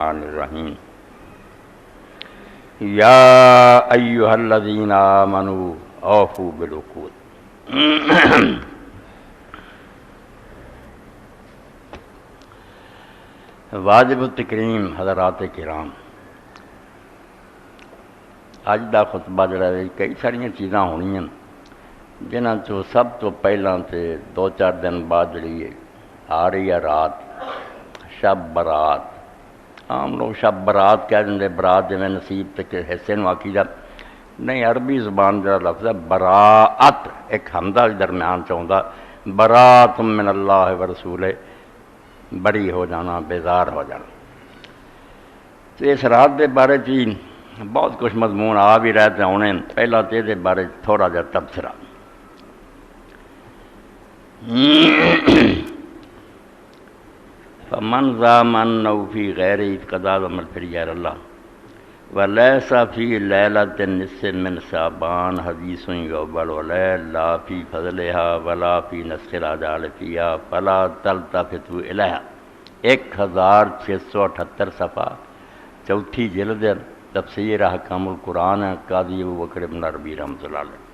الرحمن الرحیم یا ایھا الذین آمنوا اوفوا بالعقود۔ واجب التکریم حضرات کرام، اج دا خطبہ جڑا ہے کئی ساری چیزاں ہونیاں جنہاں چوں سب تو پہلاں تے 2-4 دن بعد جڑی ہے آ رہی ہے رات شب برات۔ عام لوگ شب برات کہہ دیں، برات جویں نصیب تے حصے نوں آکھی دا نہیں، عربی زبان جڑا لفظ ہے براءت، ایک حمزہ درمیان چوندا، براءت من اللہ و رسولہ، بری ہو جانا، بیزار ہو جانا۔ تو اس رات دے بارے چ بہت کچھ مضمون آ بھی رہے تے ہونے، پہلا تے دے بارے تھوڑا جا تبصرہ۔ فمن زعم انه فی غیر قضاء عمل فی غیر اللہ ولیس فی لیلۃ النصف من شعبان حدیث یقبل ولیل لا فی فضلها ولا فی نسخ الرجال فیہا فلا تلتفتوا الیہا۔ 1678 صفحہ، چوتھی جلد، تفسیر احکام القرآن، قاضی ابوبکر بن عربی رحمۃ اللہ علیہ۔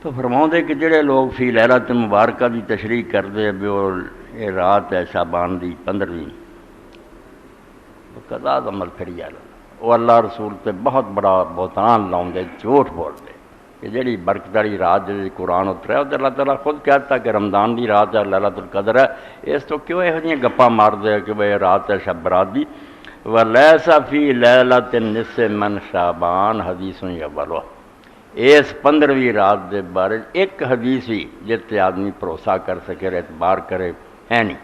تو فرماؤں دے کہ جڑے لوگ فی لیلۃ مبارکہ دی تشریح کردے بھی یہ رات ہے شعبان دی 15ویں، قضاء عمل پھر گیا، وہ اللہ رسول تے بہت بڑا بہتان لاؤں دے، جھوٹ بول دے کہ جڑی برکت والی رات جی قرآن اترا ہے، اللہ تعالیٰ خود کہتا کہ رمضان دی رات ہے، لیلۃ القدر ہے، اس تو کیوں یہ جہاں گپاں مار دے کہ بھئی رات ہے شب برات دی۔ وَلَيْسَ فِي لَيْلَةِ النِّصْفِ مِنْ شَعْبَانَ حدیث یقبل، اس 15ویں رات دے بارے ایک حدیث ہی جس تے آدمی بھروسہ کر سکے، اعتبار کرے، ہے نہیں۔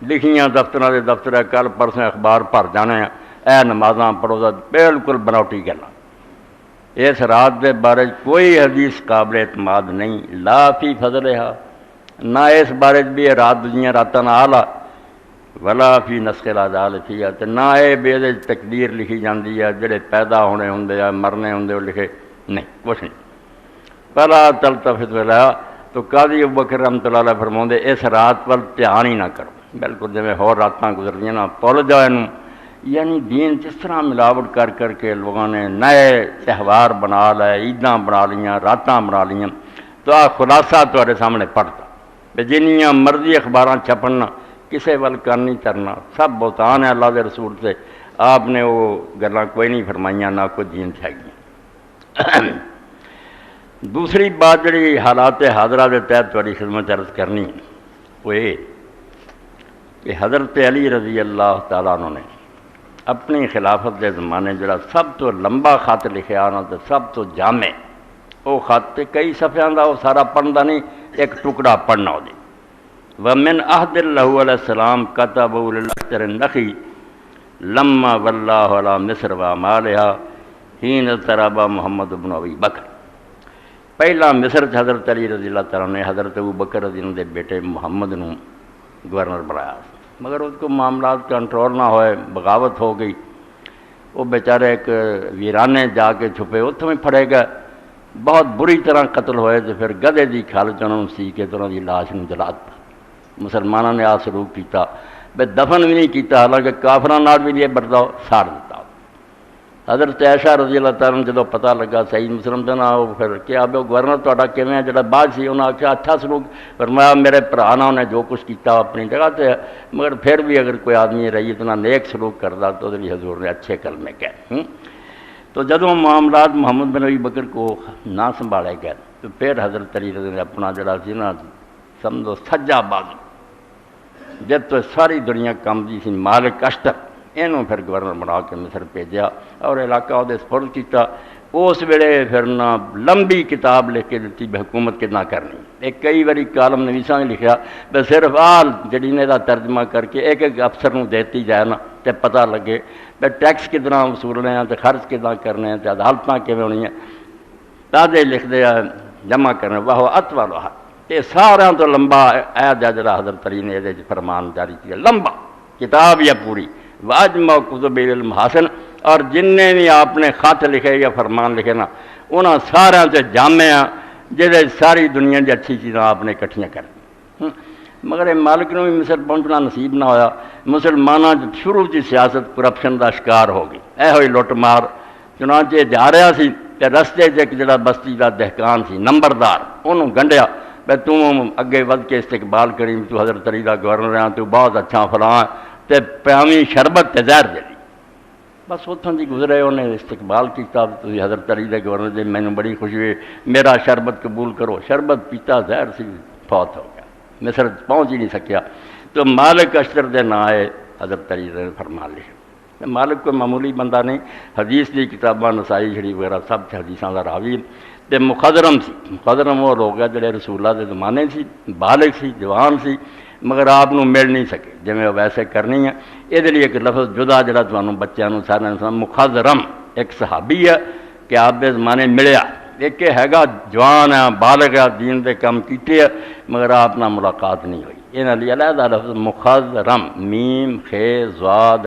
لکھیاں دفتراں دے دفتر، کل پرسوں اخبار بھر جانے ہیں، اے نمازاں پڑھو، بالکل بناوٹی گلاں۔ اس رات دے بارے کوئی حدیث قابل اعتماد نہیں، لا فی فضلہا، نہ اس بارے بھی یہ رات دنیا راتاں نہ آلہ، ولا فی نسخ الرجال فیہا، تے نہ اے بے تقدیر لکھی جاندی ہے، جڑے پیدا ہونے ہوندے یا مرنے ہوندے وہ لکھے نہیں، کچھ نہیں۔ فلا تلتفتوا الیہا، تو قاضی ابوبکر رحمۃ اللہ علیہ فرماؤندے اس رات پر دھیان ہی نہ کرو، بالکل جویں ہور راتاں گزردیاں نا، بھول جاؤ اینوں۔ یعنی دین جس طرح ملاوٹ کر کر کے لوگوں نے نئے تہوار بنا لے، عیداں بنا لیاں، راتاں بنا لیاں، تو آ خلاصہ تہاڈے سامنے پڑھتا کہ جنیاں مرضی اخباراں چھپن، کسے ول کان نہیں کرنا، سب بہتان ہے اللہ دے رسول سے، آپ نے وہ گلاں کوئی نہیں فرمائیاں، نہ کوئی دین تھے گی۔ دوسری بات جڑی حالات حاضرہ دے تحت تہاڈی خدمت عرض کرنی وہ یہ کہ حضرت علی رضی اللہ تعالیٰ عنہ نے اپنی خلافت دے زمانے جڑا سب تو لمبا خط لکھیا نا، تے سب تو جامع وہ خط کئی صفحیاں دا، وہ سارا پڑھنا نہیں، ایک ٹکڑا پڑھنا ہو دی۔ ومن عہد اللہ علیہ السلام کتبہ للاشتر النخی لما واللہ علی مصر ومالہا حین ضرب محمد بن ابی بکر۔ پہلا مصر حضرت علی رضی اللہ تعالیٰ نے حضرت ابو بکر رضی اللہ دے بیٹے محمد نو گورنر بنایا، مگر اس کو معاملات کنٹرول نہ ہوئے، بغاوت ہو گئی، وہ بیچارے ایک ویرانے جا کے چھپے، اتوں ہی پھڑے گئے، بہت بری طرح قتل ہوئے، تو پھر گدھے دی کھال چ انہوں سی کے تو انہوں دی لاش نو جلا دتا۔ مسلمانوں نے آ سلوک کیتا، بے دفن بھی نہیں کیتا، حالانکہ کافراں نال بھی نہیں برتاؤ، ساڑ دیتا۔ حضرت عائشہ رضی اللہ تعالیٰ جدو پتہ لگا صحیح مسلم دے نا، پھر کیا بے گورنر تہاڈا کیویں ہے، جڑا بعد سی انہاں آکھیا اچھا سلوک، فرمایا میرے بھرا نے انہیں جو کچھ کیتا اپنی جگہ تے ہے، مگر پھر بھی اگر کوئی آدمی رعیت نہ نیک سلوک کردا تو بھی حضور نے اچھے کلمے کہے۔ تو جدوں معاملات محمد بن ابی بکر کو نہ سنبھالے گئے، تو پھر حضرت علی رضی نے اپنا جڑا سی نا سمجھو سجا بازو، جب تو ساری دنیا کام دی سی، مالک اشتر، اینوں پھر گورنر بنا کے مصر بھیجا اور علاقہ وہ سپرد کیتا۔ اس ویلے پھر نہ لمبی کتاب لکھ کے دیتی بھی حکومت کتنا کرنی، ایک کئی باری کالم نویساں نے لکھا بے صرف آل جڑی نے دا ترجمہ کر کے ایک ایک افسر نو دیتی جائے نا، تے پتہ لگے بے ٹیکس کتنا وصولنے ہیں، تے خرچ کتنا کرنے ہیں، تے عدالتاں کیویں ہونی ہیں، تازے لکھ دے جمع کرنے، وہ اطولھا، یہ سارا تو لمبا عہد ہے جڑا حضرت علی نے یہ فرمان جاری کیا، لمبا کتاب یا پوری واجمع کتب علم حسن، اور جن نے بھی آپ نے خط لکھے یا فرمان لکھے نا، انہاں سارا سے جامع جہے ساری دنیا کی اچھی چیزاں آپ نے اکٹھیاں کر دی۔ مگر مالک نے بھی مصر پہنچنا نصیب نہ ہویا. مسلمانوں شروع کی سیاست کرپشن کا شکار ہو گئی، یہ ہوئی لٹ مار. چنانچہ جا رہا سی تے رستے ایک جڑا بستی کا دہقان سی نمبردار، انہوں گنڈیا بے تم اگے ود کے استقبال کری، تو حضرت علی دا گورنر ہے، تو بہت اچھا فلاں تے پیامی شربت تے زہر دے دی. بس اتوں دی گزرے، انہیں استقبال کیتا، تسی حضرت علی دے گورنر دے، مینوں بڑی خوشی ہوئی، میرا شربت قبول کرو. شربت پیتا، زہر سی، فوت ہو گیا، مصر پہنچ ہی نہیں سکیا. تو مالک اشتر دے نا آئے، حضرت علی نے فرمان لکھا. مالک کوئی معمولی بندہ نہیں، حدیث دی کتاباں نسائی شریف وغیرہ سب حدیثاں دا راوی. تے مخضرم سی، مخضرم وہ لوگ ہے جڑے رسول اللہ دے زمانے سی، بالغ سی، جوان سی، مگر آپ نو مل نہیں سکے جویں وہ ویسے کرنی ہے. یہ لیے ایک لفظ جدا جڑا تمہوں بچوں نو سارے مخضرم ایک صحابی ہے کہ آپ دے زمانے ملیا، ایک ہے گا جوان ہے، بالغ ہے، دین دے کام کیتے ہے، مگر آپ نہ ملاقات نہیں ہوئی. یہ لیے علیحدہ لفظ مخضرم، میم خے زاد